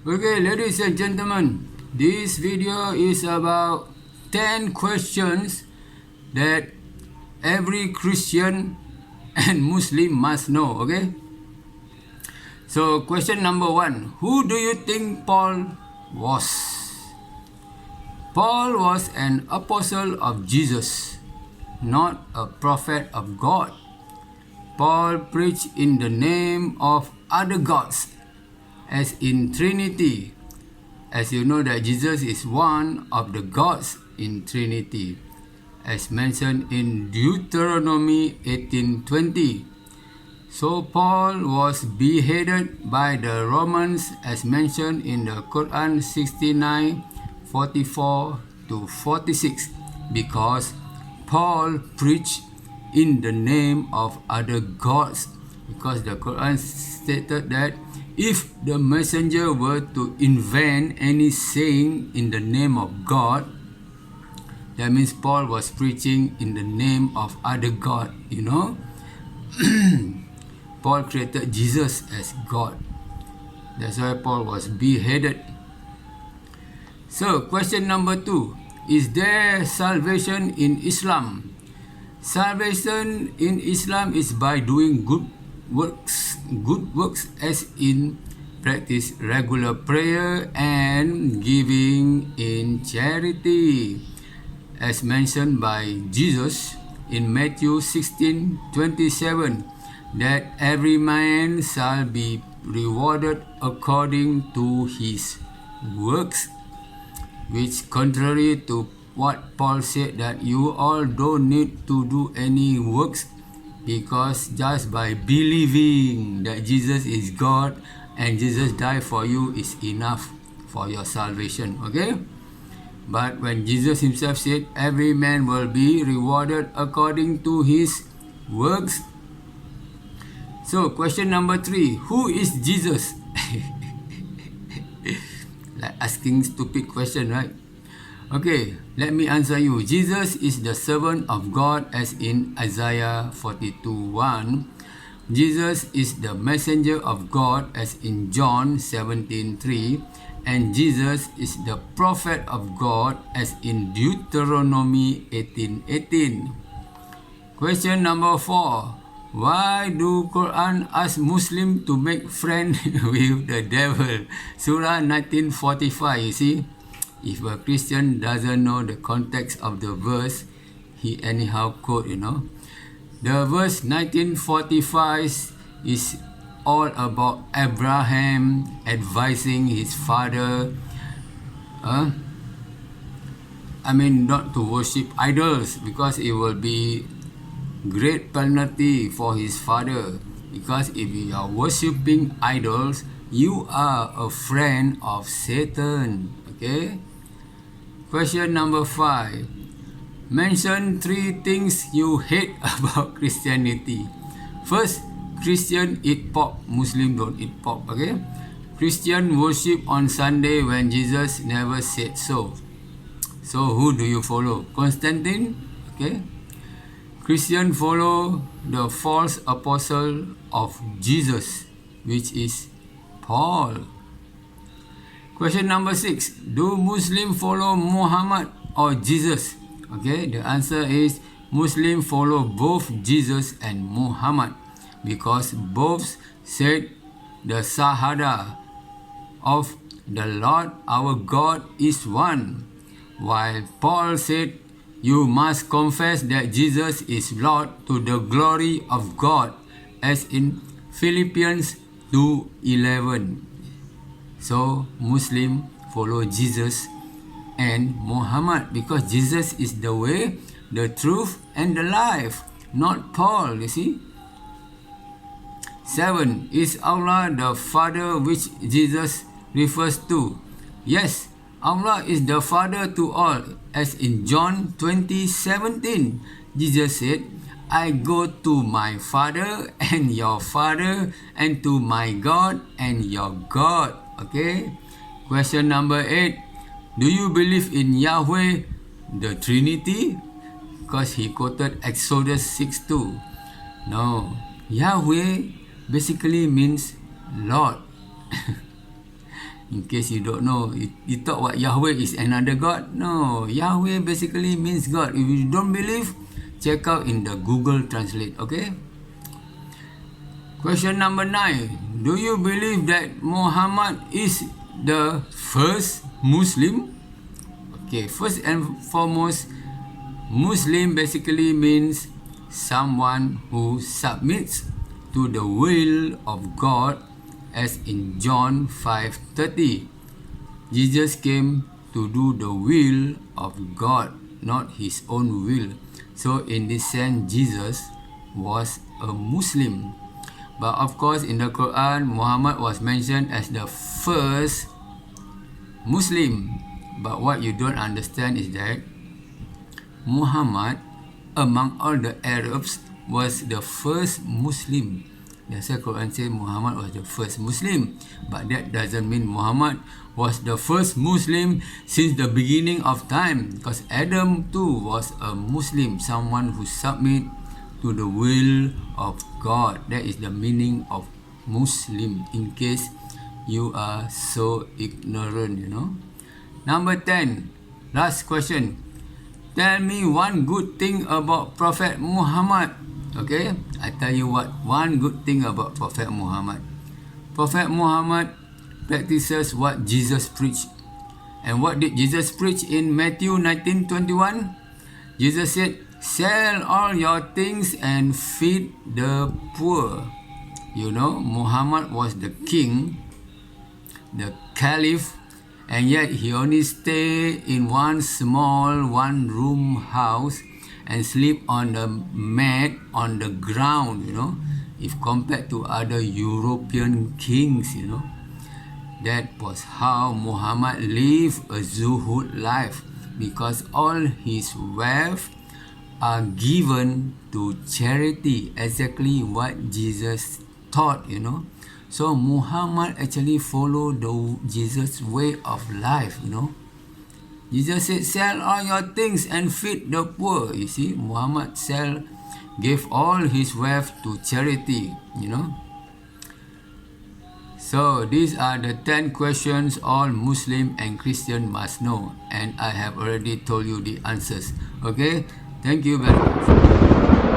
Okay, ladies and gentlemen, this video is about 10 questions that every Christian and Muslim must know, okay? So, question number 1. Who do you think Paul was? Paul was an apostle of Jesus, not a prophet of God. Paul preached in the name of other gods, as in Trinity. As you know that Jesus is one of the gods in Trinity, as mentioned in Deuteronomy 18:20. So Paul was beheaded by the Romans as mentioned in the Quran 69:44 to 46 because Paul preached in the name of other gods, because the Quran stated that if the messenger were to invent any saying in the name of God, that means Paul was preaching in the name of other God, you know. Paul created Jesus as God. That's why Paul was beheaded. So, question number 2. Is there salvation in Islam? Salvation in Islam is by doing good works as in practice regular prayer and giving in charity, as mentioned by Jesus in Matthew 16:27, that every man shall be rewarded according to his works, which contrary to what Paul said, that you all don't need to do any works, because just by believing that Jesus is God and Jesus died for you is enough for your salvation, okay? But when Jesus himself said every man will be rewarded according to his works. So question number 3, who is Jesus? Like asking stupid question, right? Okay, let me answer you. Jesus is the servant of God as in Isaiah 42:1. Jesus is the messenger of God as in John 17:3. And Jesus is the prophet of God as in Deuteronomy 18:18. Question number 4. Why do Quran ask Muslim to make friend with the devil? Surah 19:45, you see? If a Christian doesn't know the context of the verse, he anyhow quote, you know. The verse 19:45 is all about Abraham advising his father, not to worship idols, because it will be great penalty for his father. Because if you are worshipping idols, you are a friend of Satan, okay? Question number 5. Mention 3 things you hate about Christianity. First, Christian eat pork, Muslim don't eat pork, okay? Christian worship on Sunday when Jesus never said so. So who do you follow? Constantine, okay? Christian follow the false apostle of Jesus, which is Paul. Question number 6. Do Muslims follow Muhammad or Jesus? Okay, the answer is Muslim follow both Jesus and Muhammad, because both said the Shahada of the Lord our God is one, while Paul said you must confess that Jesus is Lord to the glory of God, as in Philippians 2:11. So Muslim follow Jesus and Muhammad, because Jesus is the way, the truth and the life, not Paul, you see. 7. Is Allah the Father which Jesus refers to? Yes, Allah is the Father to all, as in John 20:17. Jesus said, I go to my Father and your Father, and to my God and your God. Okay. Question number 8. Do you believe in Yahweh, the Trinity? Because he quoted Exodus 6:2. No. Yahweh basically means Lord. In case you don't know, you thought what Yahweh is another God? No, Yahweh basically means God. If you don't believe, check out in the Google Translate, okay? Question number 9. Do you believe that Muhammad is the first Muslim? Okay, first and foremost, Muslim basically means someone who submits to the will of God, as in John 5:30. Jesus came to do the will of God, not his own will. So in this sense, Jesus was a Muslim. But of course, in the Quran, Muhammad was mentioned as the first Muslim. But what you don't understand is that Muhammad, among all the Arabs, was the first Muslim. That's why Quran says Muhammad was the first Muslim. But that doesn't mean Muhammad was the first Muslim since the beginning of time. Because Adam too was a Muslim, someone who submit to the will of God. That is the meaning of Muslim, in case you are so ignorant, you know. Number 10, last question. Tell me one good thing about Prophet Muhammad. Okay, I tell you what, one good thing about Prophet Muhammad. Prophet Muhammad practices what Jesus preached. And what did Jesus preach in Matthew 19:21? Jesus said, sell all your things and feed the poor. You know, Muhammad was the king, the caliph, and yet he only stayed in one small one-room house and sleep on the mat on the ground, you know, if compared to other European kings, you know. That was how Muhammad lived a zuhud life, because all his wealth are given to charity, exactly what Jesus taught, you know. So Muhammad actually followed the Jesus way of life, you know. Jesus said, sell all your things and feed the poor. You see, Muhammad gave all his wealth to charity, you know. So these are the 10 questions all Muslim and Christian must know, and I have already told you the answers. Okay, thank you very much.